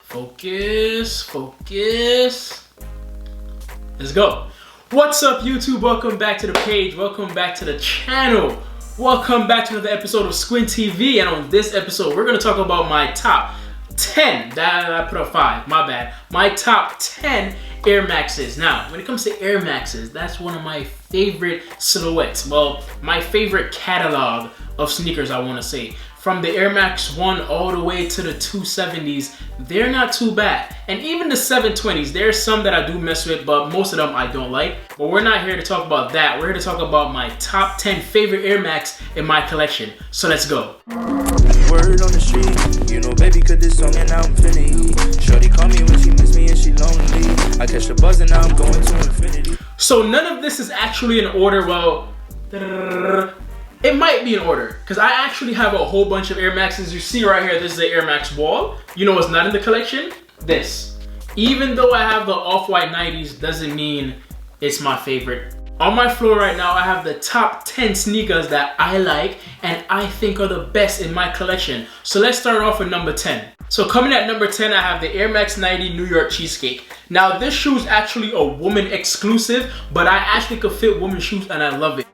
Focus, focus. Let's go. What's up, YouTube? Welcome back to the page. Welcome back to the channel. Welcome back to another episode of Squint TV. And on this episode, we're going to talk about my top 10. I put up 5, my bad. My top 10 Air Maxes. Now, when it comes to Air Maxes, that's one of my favorite silhouettes. Well, my favorite catalog of sneakers, I want to say. From the Air Max 1 all the way to the 270s, they're not too bad. And even the 720s, there's some that I do mess with, but most of them I don't like. But we're not here to talk about that. We're here to talk about my top 10 favorite Air Max in my collection. So let's go. Word on the street, you know, baby, cut this song and now I'm finna. Shorty call me when she miss me and she lonely. I catch the buzz and now I'm going to infinity. So none of this is actually in order. Well, it might be in order, because I actually have a whole bunch of Air Maxes. You see right here, this is the Air Max wall. You know what's not in the collection? This. Even though I have the off-white 90s, doesn't mean it's my favorite. On my floor right now, I have the top 10 sneakers that I like and I think are the best in my collection. So let's start off with number 10. So coming at number 10, I have the Air Max 90 New York Cheesecake. Now this shoe is actually a woman exclusive, but I actually could fit women's shoes and I love it.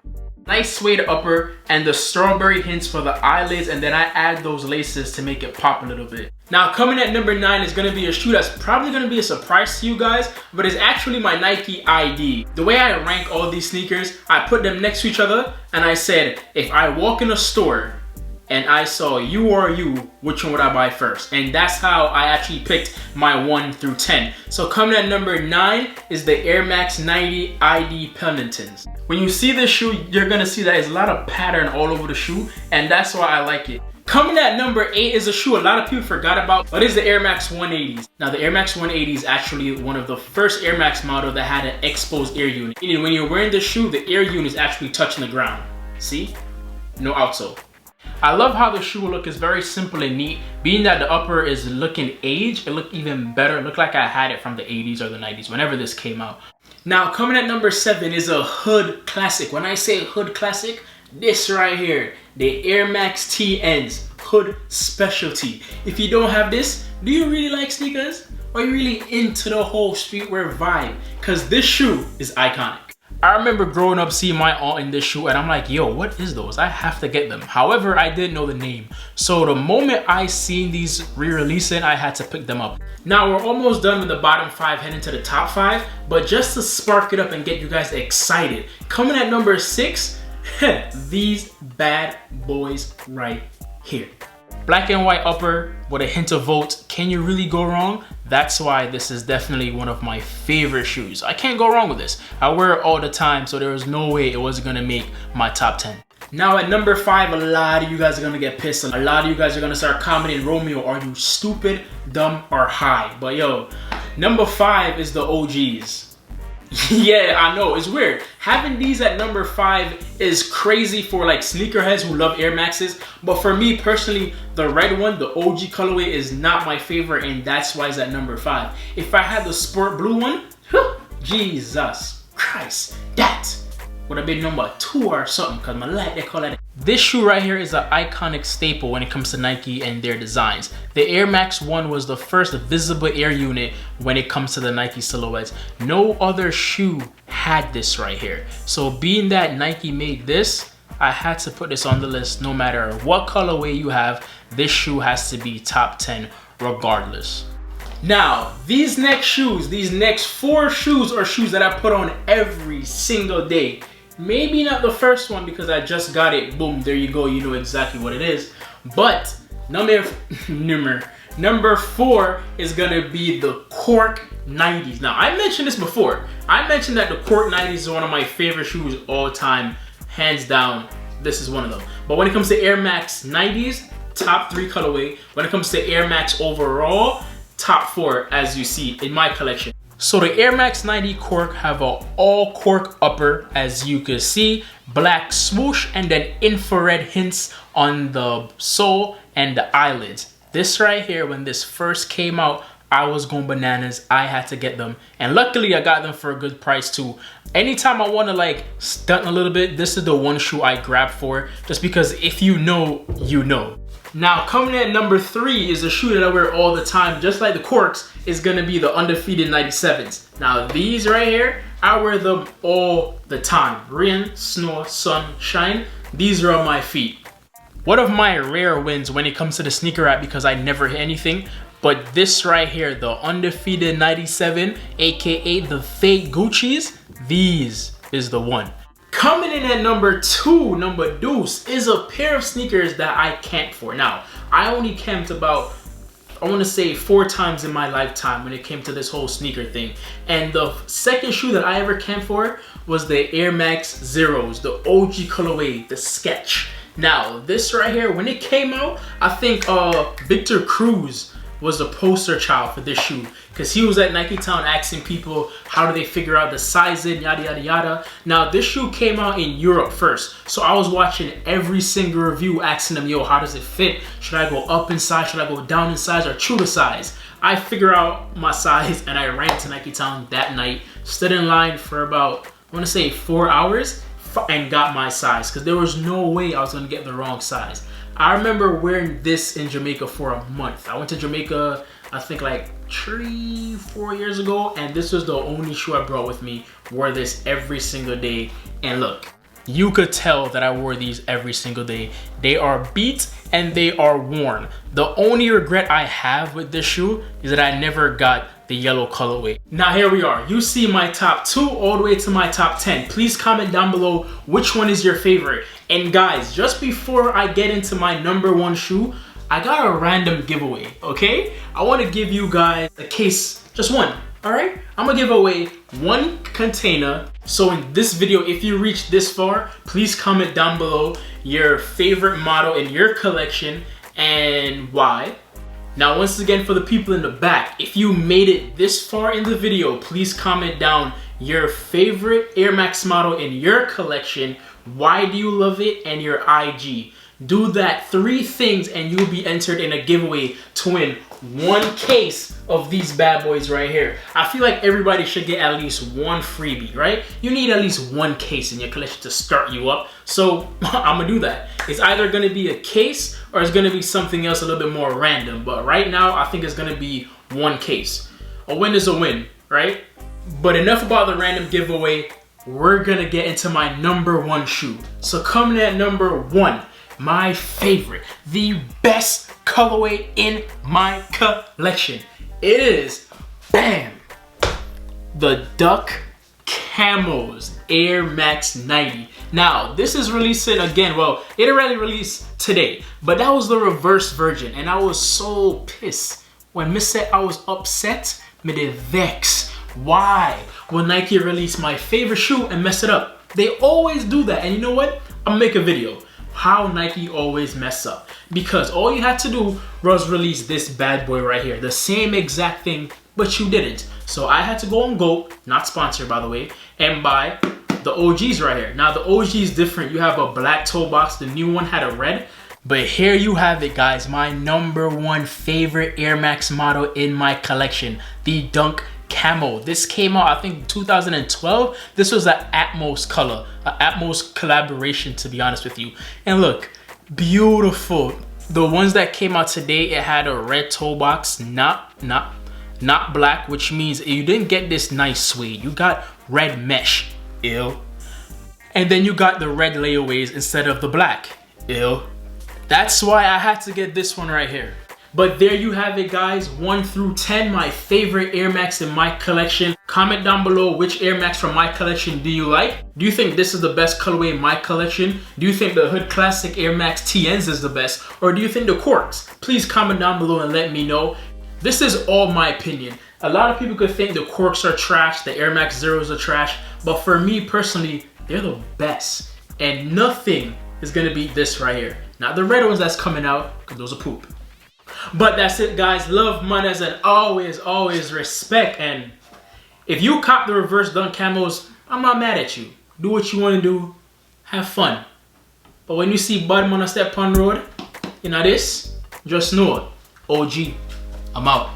Nice suede upper and the strawberry hints for the eyelids, and then I add those laces to make it pop a little bit. Now coming at number 9 is going to be a shoe that's probably going to be a surprise to you guys, but it's actually my Nike ID. The way I rank all these sneakers, I put them next to each other and I said, if I walk in a store and I saw you or you, which one would I buy first? And that's how I actually picked my 1 through 10. So coming at number 9 is the Air Max 90 ID Pendletons. When you see this shoe, you're gonna see that there's a lot of pattern all over the shoe, and that's why I like it. Coming at number 8 is a shoe a lot of people forgot about, but it's the Air Max 180s. Now the Air Max 180 is actually one of the first Air Max model that had an exposed air unit. Meaning when you're wearing this shoe, the air unit is actually touching the ground. See? No outsole. I love how the shoe look is very simple and neat. Being that the upper is looking aged, it looked even better. It looked like I had it from the 80s or the 90s, whenever this came out. Now coming at number 7 is a hood classic. When I say hood classic, this right here, the Air Max TNs, hood specialty. If you don't have this, do you really like sneakers? Or are you really into the whole streetwear vibe? Because this shoe is iconic. I remember growing up seeing my aunt in this shoe and I'm like, yo, what is those? I have to get them. However, I didn't know the name. So the moment I seen these re-releasing, I had to pick them up. Now we're almost done with the bottom 5, heading to the top 5. But just to spark it up and get you guys excited, coming at number 6, these bad boys right here. Black and white upper with a hint of volt. Can you really go wrong? That's why this is definitely one of my favorite shoes. I can't go wrong with this. I wear it all the time, so there was no way it wasn't gonna make my top 10. Now at number 5, a lot of you guys are gonna get pissed. A lot of you guys are gonna start commenting, Romeo, are you stupid, dumb, or high? But yo, number 5 is the OGs. Yeah, I know, it's weird. Having these at number 5 is crazy for like sneakerheads who love Air Maxes. But for me personally, the red one, the OG colorway, is not my favorite, and that's why it's at number 5. If I had the sport blue one, Jesus Christ, that would have been number 2 or something, because my life, they call it. This shoe right here is an iconic staple when it comes to Nike and their designs. The Air Max 1 was the first visible air unit when it comes to the Nike silhouettes. No other shoe had this right here. So being that Nike made this, I had to put this on the list. No matter what colorway you have, this shoe has to be top 10 regardless. Now, these next shoes, these next 4 shoes are shoes that I put on every single day. Maybe not the first one because I just got it. Boom, there you go. You know exactly what it is. But number 4 is gonna be the Cork 90s. Now, I mentioned this before. I mentioned that the Cork 90s is one of my favorite shoes all time. Hands down, this is one of them. But when it comes to Air Max 90s, top 3 colorway. When it comes to Air Max overall, top 4 as you see in my collection. So the Air Max 90 Cork have an all cork upper, as you can see, black swoosh, and then infrared hints on the sole and the eyelids. This right here, when this first came out, I was going bananas. I had to get them, and luckily I got them for a good price too. Anytime I want to like stunt a little bit, this is the one shoe I grab for, just because if you know, you know. Now, coming at number 3 is a shoe that I wear all the time, just like the Corks, is gonna be the undefeated 97s. Now, these right here, I wear them all the time. Rain, snow, sun, shine, these are on my feet. One of my rare wins when it comes to the sneaker rack because I never hit anything, but this right here, the undefeated 97, aka the fake Gucci's, these is the one. Coming in at number 2, number deuce, is a pair of sneakers that I camped for. Now, I only camped about, I want to say 4 times in my lifetime when it came to this whole sneaker thing. And the second shoe that I ever camped for was the Air Max Zeros, the OG colorway, the Sketch. Now, this right here, when it came out, I think Victor Cruz was the poster child for this shoe, because he was at Nike Town asking people how do they figure out the sizing, yada yada yada. Now, this shoe came out in Europe first, so I was watching every single review asking them, yo, how does it fit? Should I go up in size? Should I go down in size or true to size? I figured out my size and I ran to Nike Town that night, stood in line for about, I want to say 4 hours, and got my size, because there was no way I was going to get the wrong size. I remember wearing this in Jamaica for a month. I went to Jamaica, I think like 3-4 years ago, and this was the only shoe I brought with me. Wore this every single day, and look, you could tell that I wore these every single day. They are beat and they are worn. The only regret I have with this shoe is that I never got the yellow colorway. Now here we are. You see my top 2 all the way to my top 10. Please comment down below which one is your favorite. And guys, just before I get into my number 1 shoe, I got a random giveaway, okay? I want to give you guys a case, just one, all right? I'm gonna give away 1 container. So in this video, if you reach this far, please comment down below your favorite model in your collection and why. Now, once again, for the people in the back, if you made it this far in the video, please comment down your favorite Air Max model in your collection, why do you love it, and your IG. Do that 3 things and you'll be entered in a giveaway to win 1 case of these bad boys right here. I feel like everybody should get at least 1 freebie, right? You need at least 1 case in your collection to start you up. So I'm gonna do that. It's either gonna be a case or it's gonna be something else a little bit more random. But right now, I think it's gonna be 1 case. A win is a win, right? But enough about the random giveaway. We're gonna get into my number 1 shoe. So coming at number 1, my favorite, the best colorway in my collection. It is, bam, the Duck Camos Air Max 90. Now, this is releasing again, well, it already released today, but that was the reverse version, and I was so pissed. When Miss said I was upset, me dey vex. Why will Nike release my favorite shoe and mess it up? They always do that, and you know what? I'll make a video. How Nike always mess up, because all you had to do was release this bad boy right here, the same exact thing, but you didn't. So I had to go on GOAT, not sponsored by the way, and buy the OGs right here. Now the OG is different. You have a black toe box, the new one had a red, but here you have it guys, my number 1 favorite Air Max model in my collection, the Dunk Camo. This came out, I think, 2012. This was an Atmos color, an Atmos collaboration, to be honest with you. And look, beautiful. The ones that came out today, it had a red toe box, not black, which means you didn't get this nice suede. You got red mesh, ew. And then you got the red layaways instead of the black, ew. That's why I had to get this one right here. But there you have it guys, 1 through 10, my favorite Air Max in my collection. Comment down below which Air Max from my collection do you like? Do you think this is the best colorway in my collection? Do you think the Hood Classic Air Max TNs is the best? Or do you think the Corks? Please comment down below and let me know. This is all my opinion. A lot of people could think the Corks are trash, the Air Max Zeros are trash, but for me personally, they're the best. And nothing is gonna beat this right here. Not the red ones that's coming out, because those are poop. But that's it guys, love, manners, and always respect. And if you cop the reverse Dunk Camos, I'm not mad at you. Do what you want to do, have fun. But when you see bad man step on road, you know this, just know it. OG, I'm out.